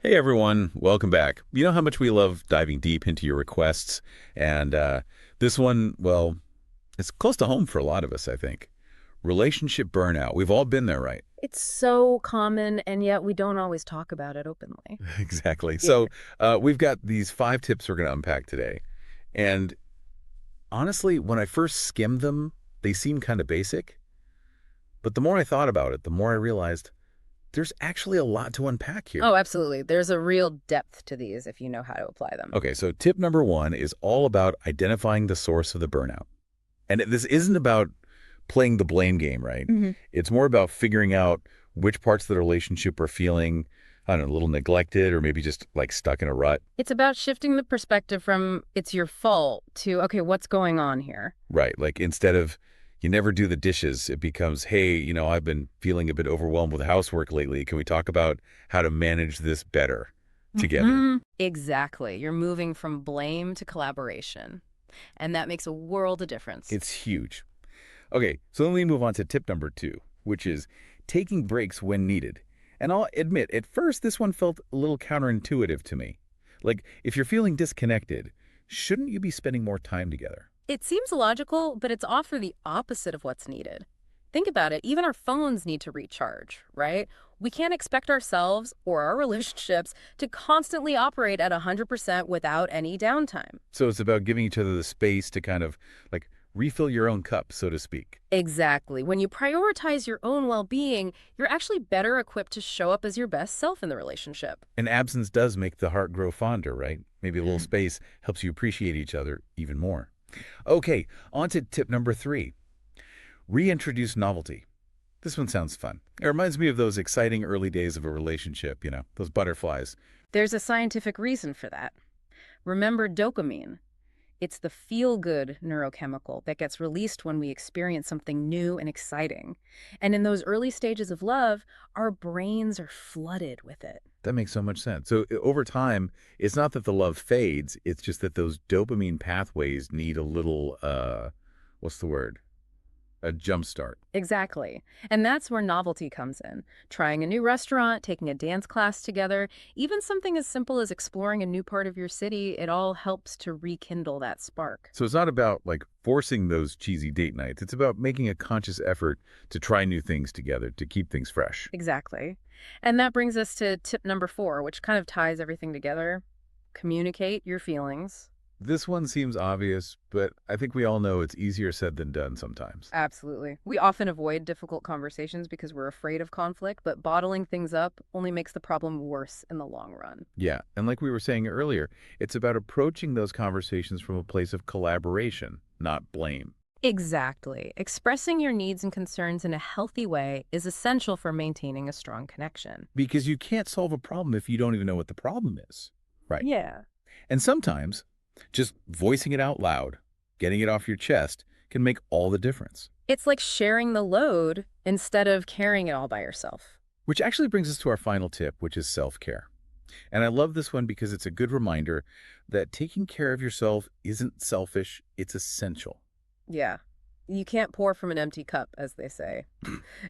Hey everyone, welcome back. You know how much we love diving deep into your requests, and this one, well, it's close to home for a lot of us, I think. Relationship burnout. We've all been there, right? It's so common, and yet we don't always talk about it openly. Exactly. Yeah. So we've got these 5 tips we're going to unpack today. And honestly, when I first skimmed them, they seemed kind of basic. But the more I thought about it, the more I realized there's actually a lot to unpack here. Oh, absolutely. There's a real depth to these if you know how to apply them. Okay, so tip number 1 is all about identifying the source of the burnout. And this isn't about playing the blame game, right? hmm It's more about figuring out which parts of the relationship are feeling, I don't know, a little neglected or maybe just like stuck in a rut. It's about shifting the perspective from it's your fault to, okay, what's going on here? Right. Like instead of you never do the dishes, it becomes, hey, I've been feeling a bit overwhelmed with housework lately. Can we talk about how to manage this better together? Exactly. You're moving from blame to collaboration, and that makes a world of difference. It's huge. Okay, so then we move on to tip number 2, which is taking breaks when needed. And I'll admit, at first, this one felt a little counterintuitive to me. Like, if you're feeling disconnected, shouldn't you be spending more time together? It seems logical, but it's often the opposite of what's needed. Think about it, even our phones need to recharge, right? We can't expect ourselves or our relationships to constantly operate at 100% without any downtime. So it's about giving each other the space to kind of, like, refill your own cup, so to speak. Exactly. When you prioritize your own well-being, you're actually better equipped to show up as your best self in the relationship. And absence does make the heart grow fonder, right? Maybe a little space helps you appreciate each other even more. Okay, on to tip number 3. Reintroduce novelty. This one sounds fun. It reminds me of those exciting early days of a relationship, those butterflies. There's a scientific reason for that. Remember dopamine. It's the feel-good neurochemical that gets released when we experience something new and exciting. And in those early stages of love, our brains are flooded with it. That makes so much sense. So over time, it's not that the love fades, it's just that those dopamine pathways need a little, what's the word? A jump start. Exactly. And that's where novelty comes in. Trying a new restaurant, taking a dance class together, even something as simple as exploring a new part of your city, it all helps to rekindle that spark. So it's not about like forcing those cheesy date nights. It's about making a conscious effort to try new things together to keep things fresh. Exactly. And that brings us to tip number 4, which kind of ties everything together. Communicate your feelings. This one seems obvious, but I think we all know it's easier said than done sometimes. Absolutely. We often avoid difficult conversations because we're afraid of conflict, but bottling things up only makes the problem worse in the long run. Yeah, and like we were saying earlier, it's about approaching those conversations from a place of collaboration, not blame. Exactly. Expressing your needs and concerns in a healthy way is essential for maintaining a strong connection. Because you can't solve a problem if you don't even know what the problem is. Right. Yeah. And sometimes just voicing it out loud, getting it off your chest, can make all the difference. It's like sharing the load instead of carrying it all by yourself. Which actually brings us to our final tip, which is self-care. And I love this one because it's a good reminder that taking care of yourself isn't selfish, it's essential. Yeah. You can't pour from an empty cup, as they say.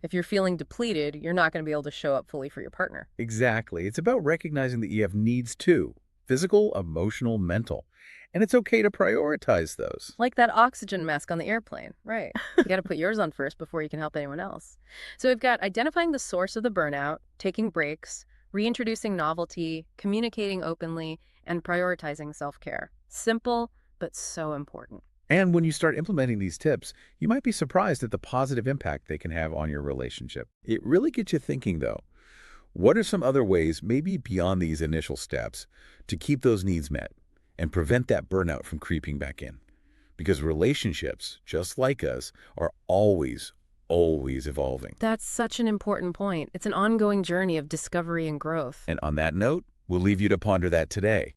If you're feeling depleted, you're not going to be able to show up fully for your partner. Exactly. It's about recognizing that you have needs too, physical, emotional, mental. And it's okay to prioritize those. Like that oxygen mask on the airplane, right? You got to put yours on first before you can help anyone else. So we've got identifying the source of the burnout, taking breaks, reintroducing novelty, communicating openly, and prioritizing self-care. Simple, but so important. And when you start implementing these tips, you might be surprised at the positive impact they can have on your relationship. It really gets you thinking, though. What are some other ways, maybe beyond these initial steps, to keep those needs met and prevent that burnout from creeping back in? Because relationships, just like us, are always evolving. That's such an important point. It's an ongoing journey of discovery and growth. And on that note, we'll leave you to ponder that today.